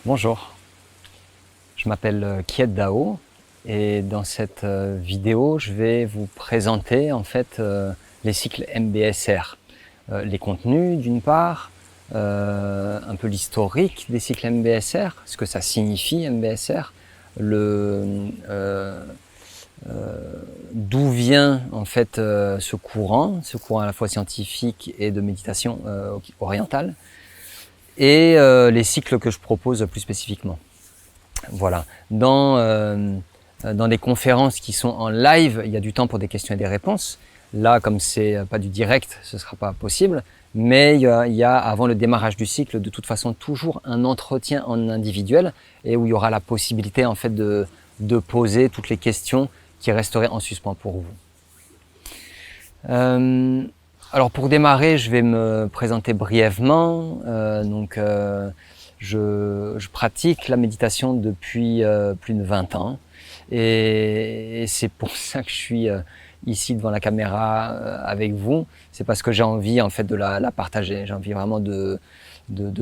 Bonjour, je m'appelle Kiet Dao et dans cette vidéo je vais vous présenter en fait les cycles MBSR. Les contenus d'une part, un peu l'historique des cycles MBSR, ce que ça signifie MBSR, d'où vient en fait ce courant à la fois scientifique et de méditation orientale, et les cycles que je propose plus spécifiquement. Voilà. Dans des conférences qui sont en live, il y a du temps pour des questions et des réponses. Là, comme c'est pas du direct, ce sera pas possible. Mais il y a avant le démarrage du cycle, de toute façon, toujours un entretien en individuel et où il y aura la possibilité en fait de poser toutes les questions qui resteraient en suspens pour vous. Alors pour démarrer, je vais me présenter brièvement. Je pratique la méditation depuis plus de 20 ans et c'est pour ça que je suis ici devant la caméra avec vous. C'est parce que j'ai envie en fait de la partager. J'ai envie vraiment de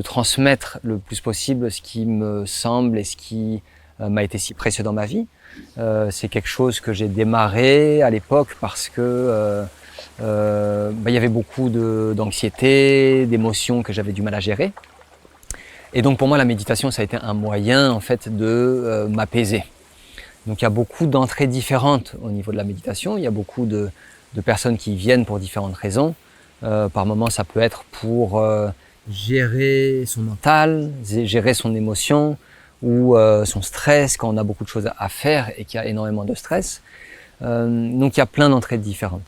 transmettre le plus possible ce qui me semble et ce qui m'a été si précieux dans ma vie. C'est quelque chose que j'ai démarré à l'époque parce que il y avait beaucoup d'anxiété, d'émotions que j'avais du mal à gérer. Et donc pour moi la méditation ça a été un moyen en fait de m'apaiser. Donc il y a beaucoup d'entrées différentes au niveau de la méditation, il y a beaucoup de personnes qui viennent pour différentes raisons. Par moments ça peut être pour gérer son mental, gérer son émotion ou son stress quand on a beaucoup de choses à faire et qu'il y a énormément de stress. Donc il y a plein d'entrées différentes.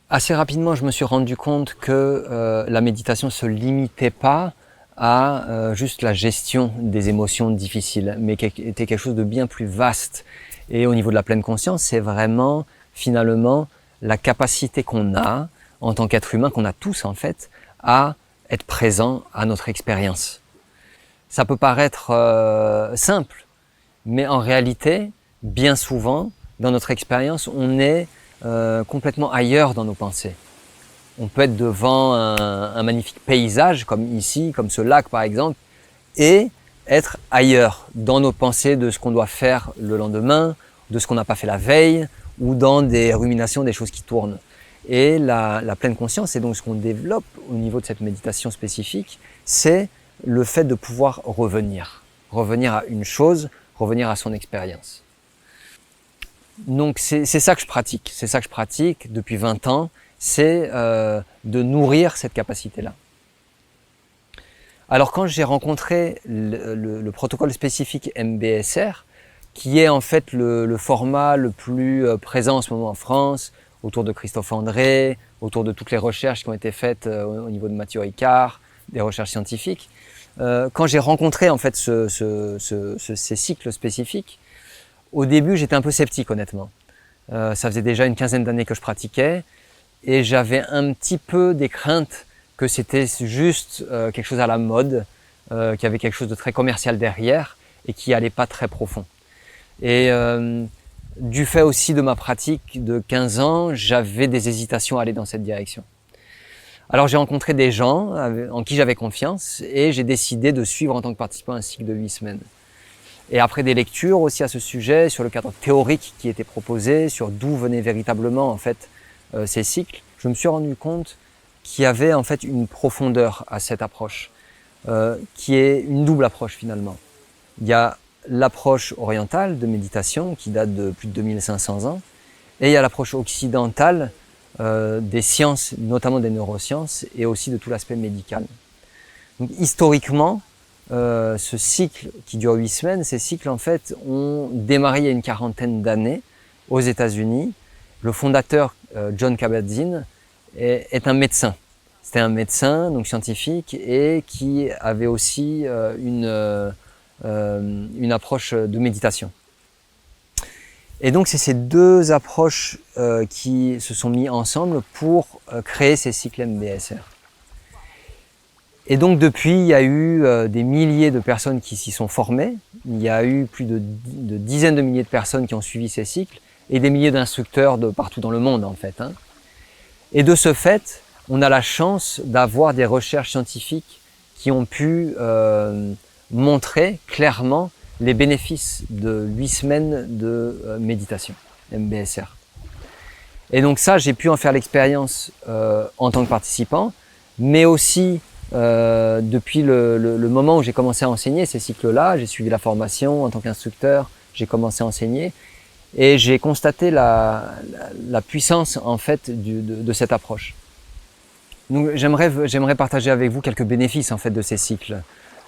Assez rapidement, je me suis rendu compte que la méditation se limitait pas à juste la gestion des émotions difficiles, mais était quelque chose de bien plus vaste. Et au niveau de la pleine conscience, c'est vraiment finalement la capacité qu'on a en tant qu'être humain, qu'on a tous en fait, à être présent à notre expérience. Ça peut paraître simple, mais en réalité, bien souvent, dans notre expérience, on est complètement ailleurs dans nos pensées. On peut être devant un magnifique paysage, comme ici, comme ce lac par exemple, et être ailleurs dans nos pensées de ce qu'on doit faire le lendemain, de ce qu'on n'a pas fait la veille, ou dans des ruminations, des choses qui tournent. Et la pleine conscience, c'est donc ce qu'on développe au niveau de cette méditation spécifique, c'est le fait de pouvoir revenir à une chose, revenir à son expérience. Donc c'est ça que je pratique depuis 20 ans, c'est de nourrir cette capacité-là. Alors quand j'ai rencontré le protocole spécifique MBSR, qui est en fait le format le plus présent en ce moment en France, autour de Christophe André, autour de toutes les recherches qui ont été faites au niveau de Mathieu Ricard, des recherches scientifiques, quand j'ai rencontré en fait ces cycles spécifiques, au début, j'étais un peu sceptique, honnêtement. Ça faisait déjà une quinzaine d'années que je pratiquais et j'avais un petit peu des craintes que c'était juste quelque chose à la mode, qu'il y avait quelque chose de très commercial derrière et qui allait pas très profond. Et du fait aussi de ma pratique de 15 ans, j'avais des hésitations à aller dans cette direction. Alors j'ai rencontré des gens en qui j'avais confiance et j'ai décidé de suivre en tant que participant un cycle de 8 semaines. Et après des lectures aussi à ce sujet, sur le cadre théorique qui était proposé, sur d'où venaient véritablement en fait ces cycles, je me suis rendu compte qu'il y avait en fait une profondeur à cette approche, qui est une double approche finalement. Il y a l'approche orientale de méditation qui date de plus de 2500 ans, et il y a l'approche occidentale des sciences, notamment des neurosciences, et aussi de tout l'aspect médical. Donc historiquement, ce cycle qui dure 8 semaines, ces cycles en fait ont démarré il y a une quarantaine d'années aux États-Unis. Le fondateur Jon Kabat-Zinn est un médecin. C'était un médecin donc scientifique et qui avait aussi une approche de méditation. Et donc c'est ces deux approches qui se sont mis ensemble pour créer ces cycles MBSR. Et donc depuis, il y a eu des milliers de personnes qui s'y sont formées, il y a eu plus de dizaines de milliers de personnes qui ont suivi ces cycles, et des milliers d'instructeurs de partout dans le monde en fait. Et de ce fait, on a la chance d'avoir des recherches scientifiques qui ont pu montrer clairement les bénéfices de 8 semaines de méditation, MBSR. Et donc ça, j'ai pu en faire l'expérience en tant que participant, mais aussi depuis le moment où j'ai commencé à enseigner ces cycles-là, j'ai suivi la formation en tant qu'instructeur, j'ai commencé à enseigner et j'ai constaté la puissance en fait de cette approche. Donc j'aimerais partager avec vous quelques bénéfices en fait de ces cycles.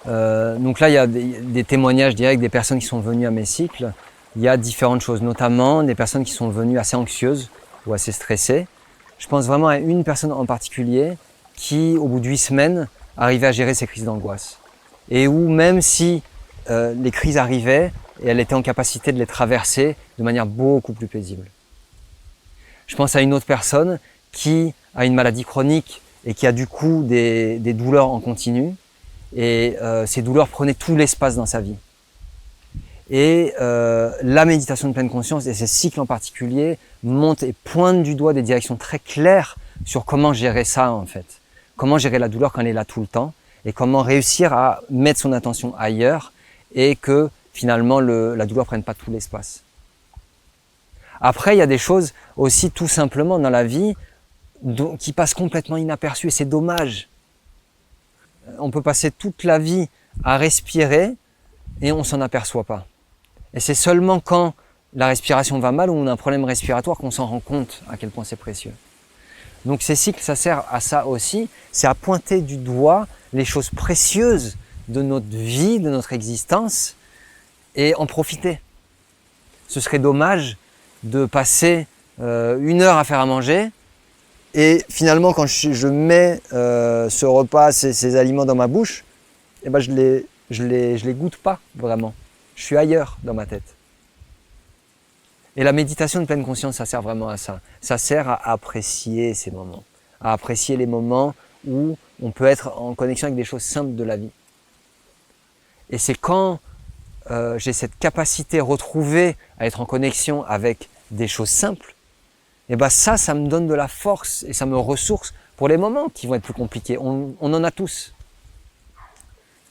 Donc là, il y a des témoignages directs des personnes qui sont venues à mes cycles. Il y a différentes choses, notamment des personnes qui sont venues assez anxieuses ou assez stressées. Je pense vraiment à une personne en particulier qui, au bout de 8 semaines, arrivait à gérer ses crises d'angoisse. Et où même si les crises arrivaient, elle était en capacité de les traverser de manière beaucoup plus paisible. Je pense à une autre personne qui a une maladie chronique et qui a du coup des douleurs en continu. Et ces douleurs prenaient tout l'espace dans sa vie. Et la méditation de pleine conscience et ces cycles en particulier montrent et pointent du doigt des directions très claires sur comment gérer ça en fait. Comment gérer la douleur quand elle est là tout le temps et comment réussir à mettre son attention ailleurs et que finalement la douleur prenne pas tout l'espace. Après, il y a des choses aussi tout simplement dans la vie qui passent complètement inaperçues et c'est dommage. On peut passer toute la vie à respirer et on s'en aperçoit pas. Et c'est seulement quand la respiration va mal ou on a un problème respiratoire qu'on s'en rend compte à quel point c'est précieux. Donc ces cycles, ça sert à ça aussi, c'est à pointer du doigt les choses précieuses de notre vie, de notre existence et en profiter. Ce serait dommage de passer 1 heure à faire à manger et finalement quand je mets ce repas, ces aliments dans ma bouche, eh ben je les goûte pas vraiment. Je suis ailleurs dans ma tête. Et la méditation de pleine conscience, ça sert vraiment à ça. Ça sert à apprécier ces moments, à apprécier les moments où on peut être en connexion avec des choses simples de la vie. Et c'est quand j'ai cette capacité retrouvée à être en connexion avec des choses simples, et ben ça me donne de la force et ça me ressource pour les moments qui vont être plus compliqués. On en a tous.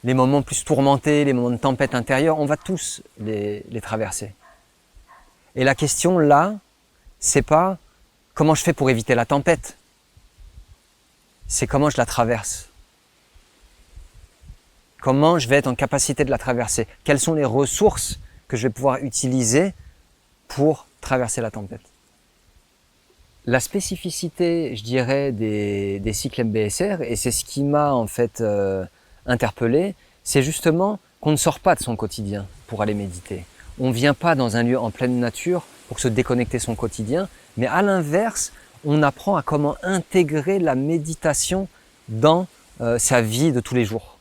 Les moments plus tourmentés, les moments de tempête intérieure, on va tous les traverser. Et la question là, c'est pas comment je fais pour éviter la tempête, c'est comment je la traverse. Comment je vais être en capacité de la traverser. Quelles sont les ressources que je vais pouvoir utiliser pour traverser la tempête. La spécificité, je dirais, des cycles MBSR, et c'est ce qui m'a en fait interpellé, c'est justement qu'on ne sort pas de son quotidien pour aller méditer. On ne vient pas dans un lieu en pleine nature pour se déconnecter de son quotidien, mais à l'inverse, on apprend à comment intégrer la méditation dans sa vie de tous les jours.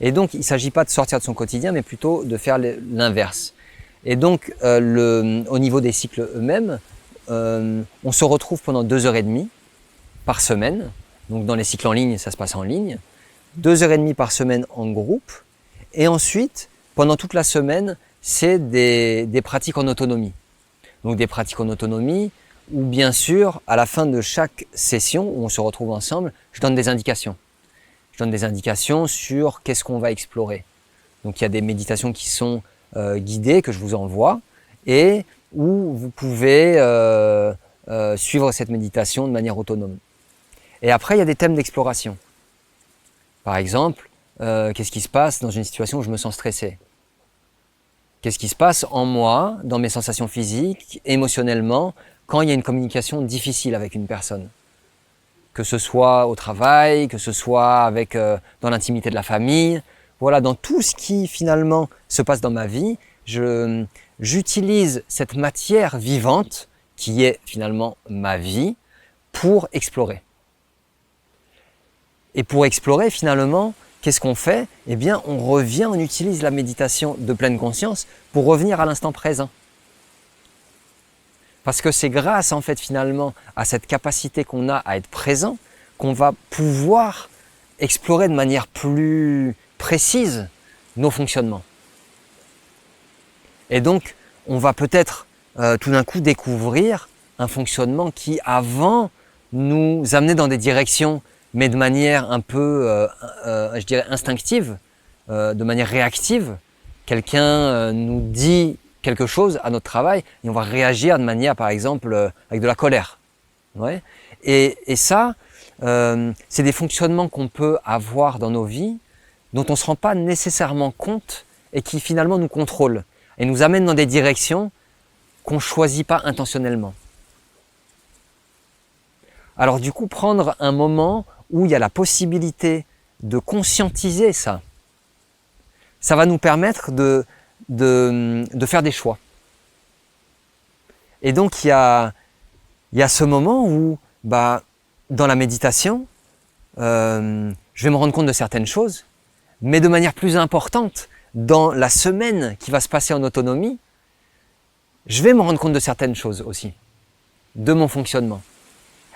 Et donc, il ne s'agit pas de sortir de son quotidien, mais plutôt de faire l'inverse. Et donc, au niveau des cycles eux-mêmes, on se retrouve pendant 2h30 par semaine. Donc, dans les cycles en ligne, ça se passe en ligne. 2h30 par semaine en groupe. Et ensuite, pendant toute la semaine, c'est des pratiques en autonomie. Donc, des pratiques en autonomie où, bien sûr, à la fin de chaque session où on se retrouve ensemble, je donne des indications. Je donne des indications sur qu'est-ce qu'on va explorer. Donc, il y a des méditations qui sont guidées, que je vous envoie, et où vous pouvez suivre cette méditation de manière autonome. Et après, il y a des thèmes d'exploration. Par exemple, qu'est-ce qui se passe dans une situation où je me sens stressé? Qu'est-ce qui se passe en moi, dans mes sensations physiques, émotionnellement, quand il y a une communication difficile avec une personne? Que ce soit au travail, que ce soit avec dans l'intimité de la famille. Voilà, dans tout ce qui finalement se passe dans ma vie, j'utilise cette matière vivante qui est finalement ma vie pour explorer. Et pour explorer finalement, qu'est-ce qu'on fait? Eh bien, on revient, on utilise la méditation de pleine conscience pour revenir à l'instant présent. Parce que c'est grâce en fait finalement à cette capacité qu'on a à être présent qu'on va pouvoir explorer de manière plus précise nos fonctionnements. Et donc on va peut-être tout d'un coup découvrir un fonctionnement qui avant nous amenait dans des directions mais de manière un peu, je dirais, instinctive, de manière réactive. Quelqu'un nous dit quelque chose à notre travail et on va réagir de manière, par exemple, avec de la colère. Ouais. Et ça, c'est des fonctionnements qu'on peut avoir dans nos vies dont on ne se rend pas nécessairement compte et qui finalement nous contrôlent et nous amènent dans des directions qu'on ne choisit pas intentionnellement. Alors du coup, prendre un moment où il y a la possibilité de conscientiser ça, ça va nous permettre de faire des choix. Et donc il y a ce moment où, dans la méditation, je vais me rendre compte de certaines choses, mais de manière plus importante, dans la semaine qui va se passer en autonomie, je vais me rendre compte de certaines choses aussi, de mon fonctionnement.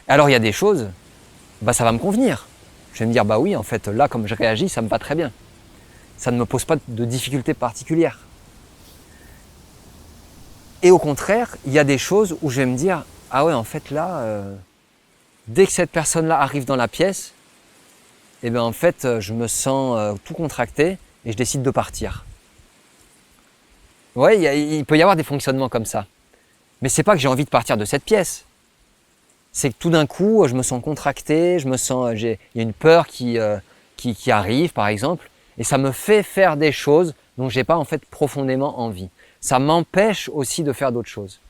Alors il y a des choses, ça va me convenir. Je vais me dire, oui, en fait, là, comme je réagis, ça me va très bien. Ça ne me pose pas de difficultés particulières. Et au contraire, il y a des choses où je vais me dire, ah ouais, en fait, là, dès que cette personne-là arrive dans la pièce, en fait, je me sens tout contracté et je décide de partir. Ouais, il peut y avoir des fonctionnements comme ça. Mais c'est pas que j'ai envie de partir de cette pièce. C'est que tout d'un coup, je me sens contracté, il y a une peur qui arrive, par exemple, et ça me fait faire des choses dont j'ai pas en fait profondément envie. Ça m'empêche aussi de faire d'autres choses.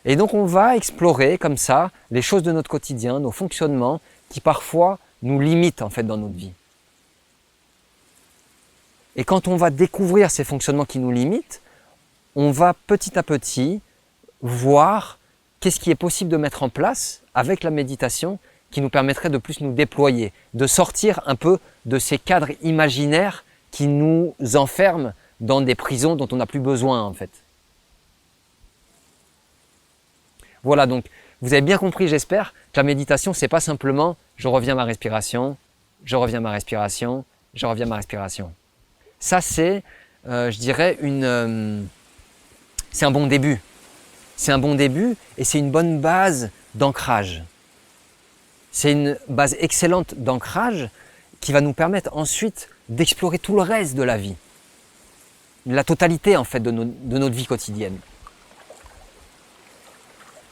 Et donc on va explorer comme ça les choses de notre quotidien, nos fonctionnements, qui parfois nous limitent en fait dans notre vie. Et quand on va découvrir ces fonctionnements qui nous limitent, on va petit à petit voir qu'est-ce qui est possible de mettre en place avec la méditation qui nous permettrait de plus nous déployer, de sortir un peu de ces cadres imaginaires qui nous enferment dans des prisons dont on n'a plus besoin en fait. Voilà, donc vous avez bien compris, j'espère, que la méditation, c'est pas simplement je reviens à ma respiration, je reviens à ma respiration, je reviens à ma respiration. Ça, c'est, je dirais, c'est un bon début. C'est un bon début et c'est une bonne base d'ancrage. C'est une base excellente d'ancrage qui va nous permettre ensuite d'explorer tout le reste de la vie. La totalité en fait de notre vie quotidienne.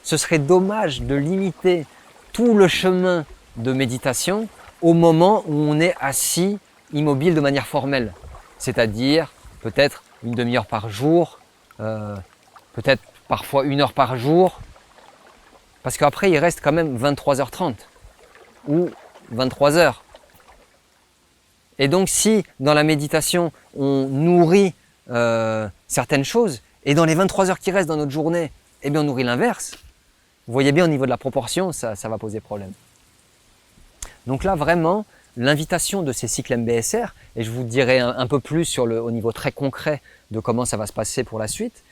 Ce serait dommage de limiter tout le chemin de méditation au moment où on est assis immobile de manière formelle. C'est-à-dire peut-être une demi-heure par jour, peut-être parfois 1 heure par jour, parce qu'après il reste quand même 23h30 ou 23h. Et donc si dans la méditation on nourrit certaines choses, et dans les 23 heures qui restent dans notre journée, on nourrit l'inverse, vous voyez bien au niveau de la proportion, ça va poser problème. Donc là vraiment, l'invitation de ces cycles MBSR, et je vous dirai un peu plus au niveau très concret de comment ça va se passer pour la suite,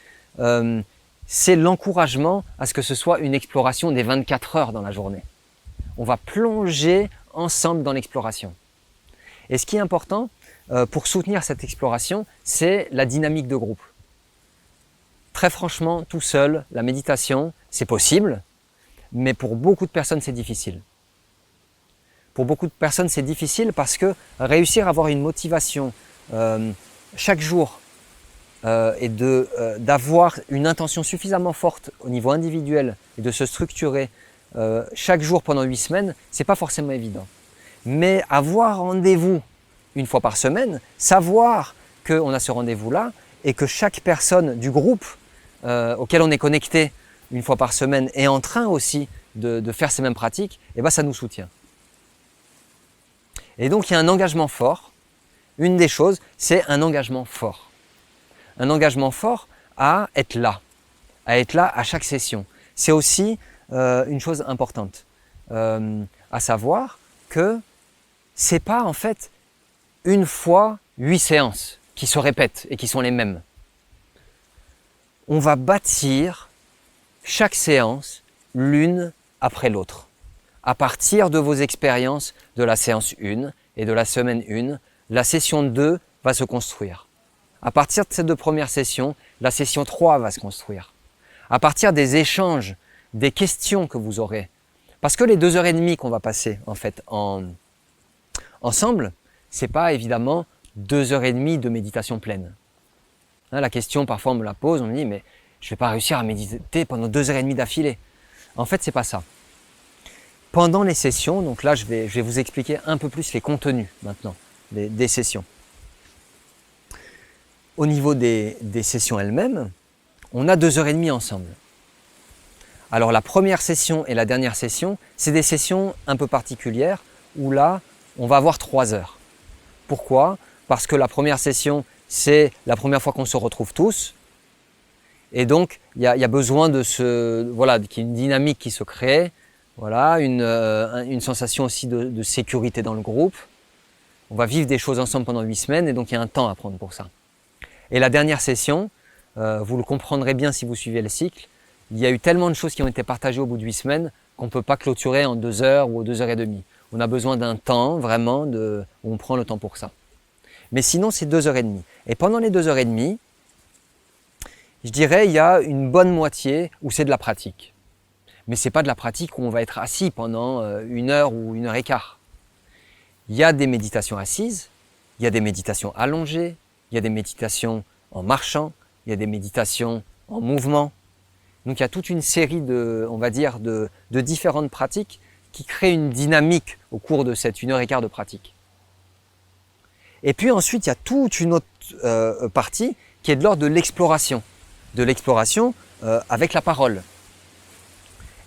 c'est l'encouragement à ce que ce soit une exploration des 24 heures dans la journée. On va plonger ensemble dans l'exploration. Et ce qui est important pour soutenir cette exploration, c'est la dynamique de groupe. Très franchement, tout seul, la méditation, c'est possible, mais pour beaucoup de personnes, c'est difficile. Pour beaucoup de personnes, c'est difficile parce que réussir à avoir une motivation chaque jour et d'avoir une intention suffisamment forte au niveau individuel et de se structurer chaque jour pendant 8 semaines, c'est pas forcément évident. Mais avoir rendez-vous une fois par semaine, savoir qu'on a ce rendez-vous-là et que chaque personne du groupe auquel on est connecté une fois par semaine est en train aussi de faire ces mêmes pratiques, ça nous soutient. Et donc il y a un engagement fort. Une des choses, c'est un engagement fort. Un engagement fort à être là à chaque session. C'est aussi une chose importante, à savoir que c'est pas en fait une fois 8 séances qui se répètent et qui sont les mêmes. On va bâtir chaque séance l'une après l'autre, à partir de vos expériences de la séance 1 et de la semaine 1, la session 2 va se construire. À partir de ces 2 premières sessions, la session 3 va se construire. À partir des échanges, des questions que vous aurez, Parce que les 2h30 qu'on va passer en fait ensemble, c'est pas évidemment 2h30 de méditation pleine. Hein, la question, parfois on me la pose, on me dit mais je vais pas réussir à méditer pendant 2h30 d'affilée. En fait, c'est pas ça. Pendant les sessions, donc là je vais vous expliquer un peu plus les contenus maintenant des sessions. Au niveau des sessions elles-mêmes, on a 2h30 ensemble. Alors la première session et la dernière session, c'est des sessions un peu particulières où là, on va avoir 3 heures. Pourquoi? Parce que la première session, c'est la première fois qu'on se retrouve tous. Et donc, il y a besoin de qu'il y ait une dynamique qui se crée, voilà, une sensation aussi de sécurité dans le groupe. On va vivre des choses ensemble pendant 8 semaines et donc il y a un temps à prendre pour ça. Et la dernière session, vous le comprendrez bien si vous suivez le cycle, il y a eu tellement de choses qui ont été partagées au bout de 8 semaines qu'on ne peut pas clôturer en 2 heures ou 2h30. On a besoin d'un temps vraiment où on prend le temps pour ça. Mais sinon, c'est 2h30. Et pendant les 2h30, je dirais il y a une bonne moitié où c'est de la pratique. Mais ce n'est pas de la pratique où on va être assis pendant 1 heure ou 1h15. Il y a des méditations assises, il y a des méditations allongées, il y a des méditations en marchant, il y a des méditations en mouvement. Donc il y a toute une série de différentes pratiques qui créent une dynamique au cours de cette 1h15 de pratique. Et puis ensuite, il y a toute une autre partie qui est de l'ordre de l'exploration. De l'exploration avec la parole.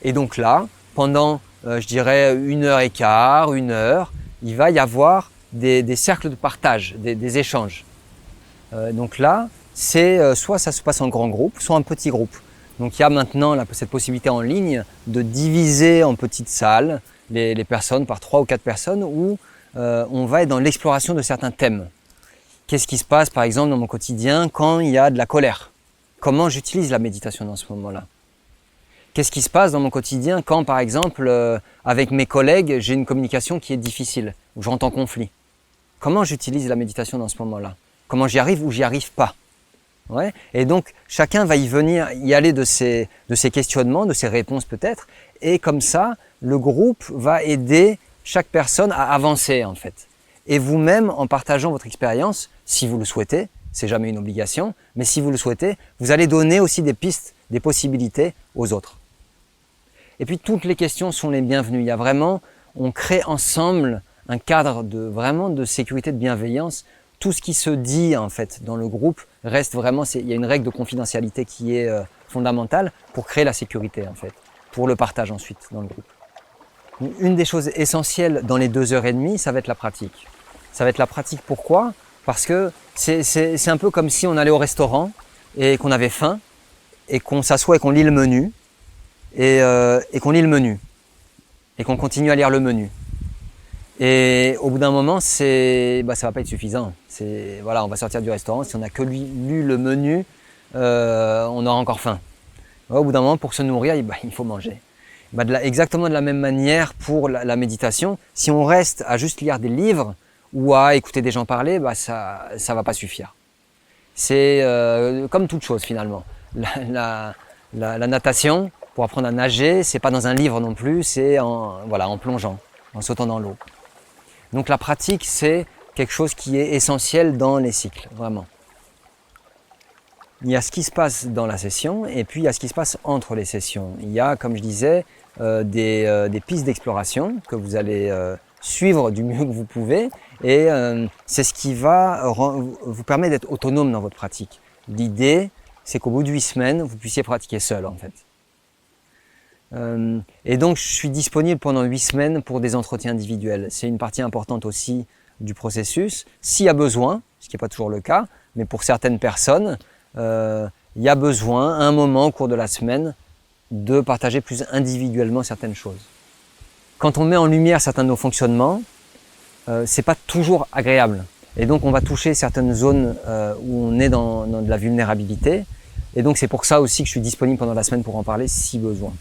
Et donc là, pendant, je dirais, 1h15, 1 heure, il va y avoir des cercles de partage, des échanges. Donc là, c'est soit ça se passe en grand groupe, soit en petit groupe. Donc il y a maintenant cette possibilité en ligne de diviser en petites salles les personnes par 3 ou 4 personnes où on va être dans l'exploration de certains thèmes. Qu'est-ce qui se passe par exemple dans mon quotidien quand il y a de la colère? Comment j'utilise la méditation dans ce moment-là? Qu'est-ce qui se passe dans mon quotidien quand par exemple avec mes collègues j'ai une communication qui est difficile, où je rentre en conflit? Comment j'utilise la méditation dans ce moment-là? Comment j'y arrive ou j'y arrive pas? Ouais. Et donc chacun va y aller de ses questionnements, de ses réponses peut-être, et comme ça, le groupe va aider chaque personne à avancer en fait. Et vous-même, en partageant votre expérience, si vous le souhaitez, c'est jamais une obligation, mais si vous le souhaitez, vous allez donner aussi des pistes, des possibilités aux autres. Et puis toutes les questions sont les bienvenues. Il y a vraiment, on crée ensemble un cadre de sécurité, de bienveillance. Tout ce qui se dit en fait dans le groupe reste vraiment, il y a une règle de confidentialité qui est fondamentale pour créer la sécurité en fait, pour le partage ensuite dans le groupe. Une des choses essentielles dans les 2h30, ça va être la pratique. Ça va être la pratique, pourquoi? Parce que c'est un peu comme si on allait au restaurant et qu'on avait faim et qu'on s'assoit et qu'on lit le menu et qu'on lit le menu et qu'on continue à lire le menu. Et au bout d'un moment, ça va pas être suffisant. On va sortir du restaurant, si on n'a que lu le menu, on aura encore faim. Au bout d'un moment, pour se nourrir, il faut manger. Exactement de la même manière pour la méditation, si on reste à juste lire des livres ou à écouter des gens parler, ça va pas suffire. C'est comme toute chose finalement. La natation, pour apprendre à nager, c'est pas dans un livre non plus, c'est en plongeant, en sautant dans l'eau. Donc la pratique, c'est quelque chose qui est essentiel dans les cycles, vraiment. Il y a ce qui se passe dans la session et puis il y a ce qui se passe entre les sessions. Il y a, comme je disais, des pistes d'exploration que vous allez suivre du mieux que vous pouvez et c'est ce qui va vous permettre d'être autonome dans votre pratique. L'idée, c'est qu'au bout de 8 semaines, vous puissiez pratiquer seul en fait. Et donc je suis disponible pendant 8 semaines pour des entretiens individuels. C'est une partie importante aussi du processus. S'il y a besoin, ce qui n'est pas toujours le cas, mais pour certaines personnes, il y a besoin, à un moment au cours de la semaine, de partager plus individuellement certaines choses. Quand on met en lumière certains de nos fonctionnements, c'est pas toujours agréable. Et donc on va toucher certaines zones où on est dans de la vulnérabilité. Et donc c'est pour ça aussi que je suis disponible pendant la semaine pour en parler si besoin.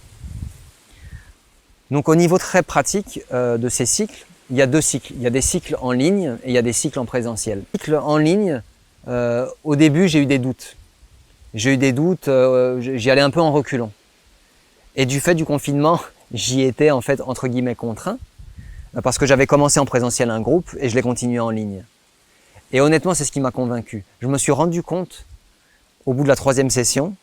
Donc au niveau très pratique de ces cycles, il y a 2 cycles. Il y a des cycles en ligne et il y a des cycles en présentiel. Cycle en ligne, au début j'ai eu des doutes. J'y allais un peu en reculant. Et du fait du confinement, j'y étais en fait entre guillemets contraint, parce que j'avais commencé en présentiel un groupe et je l'ai continué en ligne. Et honnêtement, c'est ce qui m'a convaincu. Je me suis rendu compte, au bout de la 3e session,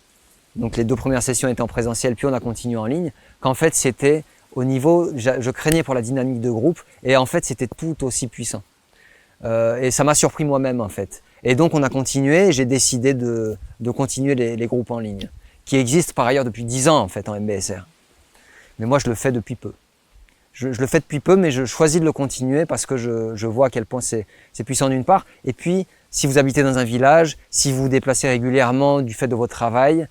donc les 2 premières sessions étaient en présentiel, puis on a continué en ligne, qu'en fait c'était au niveau, je craignais pour la dynamique de groupe, et en fait c'était tout aussi puissant. Et ça m'a surpris moi-même en fait. Et donc on a continué, et j'ai décidé de continuer les groupes en ligne, qui existent par ailleurs depuis 10 ans en fait en MBSR. Mais moi je le fais depuis peu. Je le fais depuis peu, mais je choisis de le continuer parce que je vois à quel point c'est puissant d'une part. Et puis, si vous habitez dans un village, si vous vous déplacez régulièrement du fait de votre travail,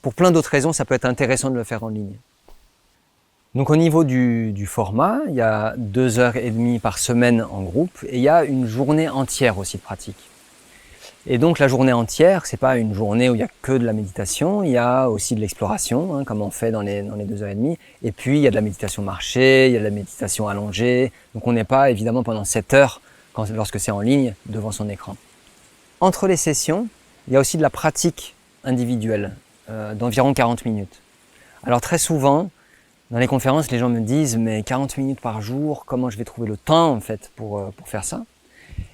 pour plein d'autres raisons, ça peut être intéressant de le faire en ligne. Donc au niveau du format, il y a 2h30 par semaine en groupe et il y a une journée entière aussi de pratique. Et donc la journée entière, c'est pas une journée où il y a que de la méditation, il y a aussi de l'exploration, hein, comme on fait dans les 2h30. Et puis il y a de la méditation marchée, il y a de la méditation allongée. Donc on n'est pas évidemment pendant 7 heures, lorsque c'est en ligne, devant son écran. Entre les sessions, il y a aussi de la pratique individuelle, d'environ 40 minutes. Alors très souvent, dans les conférences, les gens me disent « mais 40 minutes par jour, comment je vais trouver le temps en fait pour faire ça ?»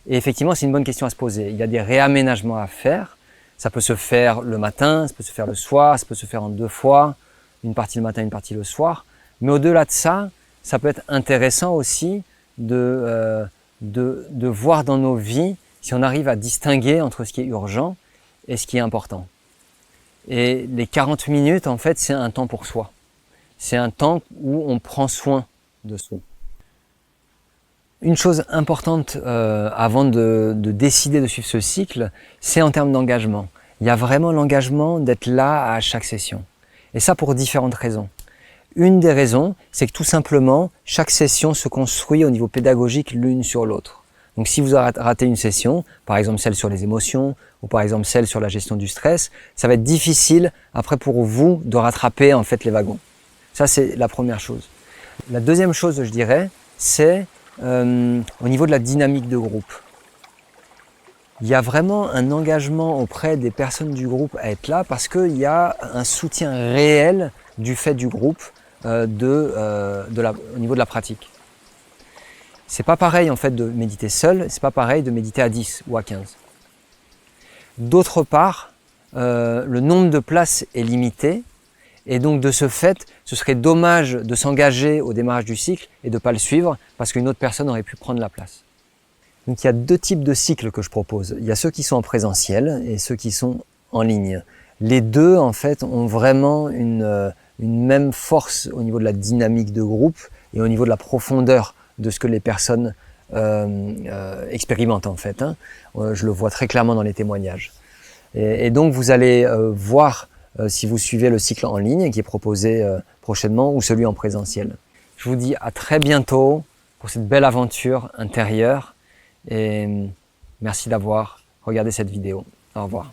Et effectivement, c'est une bonne question à se poser. Il y a des réaménagements à faire. Ça peut se faire le matin, ça peut se faire le soir, ça peut se faire en 2 fois, une partie le matin, une partie le soir. Mais au-delà de ça, ça peut être intéressant aussi de voir dans nos vies si on arrive à distinguer entre ce qui est urgent et ce qui est important. Et les 40 minutes, en fait, c'est un temps pour soi. C'est un temps où on prend soin de soi. Une chose importante avant de décider de suivre ce cycle, c'est en termes d'engagement. Il y a vraiment l'engagement d'être là à chaque session. Et ça pour différentes raisons. Une des raisons, c'est que tout simplement, chaque session se construit au niveau pédagogique l'une sur l'autre. Donc si vous ratez une session, par exemple celle sur les émotions, ou par exemple celle sur la gestion du stress, ça va être difficile après pour vous de rattraper en fait les wagons. Ça c'est la première chose. La deuxième chose, je dirais, c'est au niveau de la dynamique de groupe. Il y a vraiment un engagement auprès des personnes du groupe à être là parce qu'il y a un soutien réel du fait du groupe au niveau de la pratique. C'est pas pareil en fait de méditer seul, c'est pas pareil de méditer à 10 ou à 15. D'autre part, le nombre de places est limité et donc de ce fait, ce serait dommage de s'engager au démarrage du cycle et de ne pas le suivre parce qu'une autre personne aurait pu prendre la place. Donc il y a 2 types de cycles que je propose. Il y a ceux qui sont en présentiel et ceux qui sont en ligne. Les deux en fait ont vraiment une même force au niveau de la dynamique de groupe et au niveau de la profondeur de ce que les personnes expérimentent en fait. Je le vois très clairement dans les témoignages. Et donc vous allez voir si vous suivez le cycle en ligne qui est proposé prochainement ou celui en présentiel. Je vous dis à très bientôt pour cette belle aventure intérieure et merci d'avoir regardé cette vidéo. Au revoir.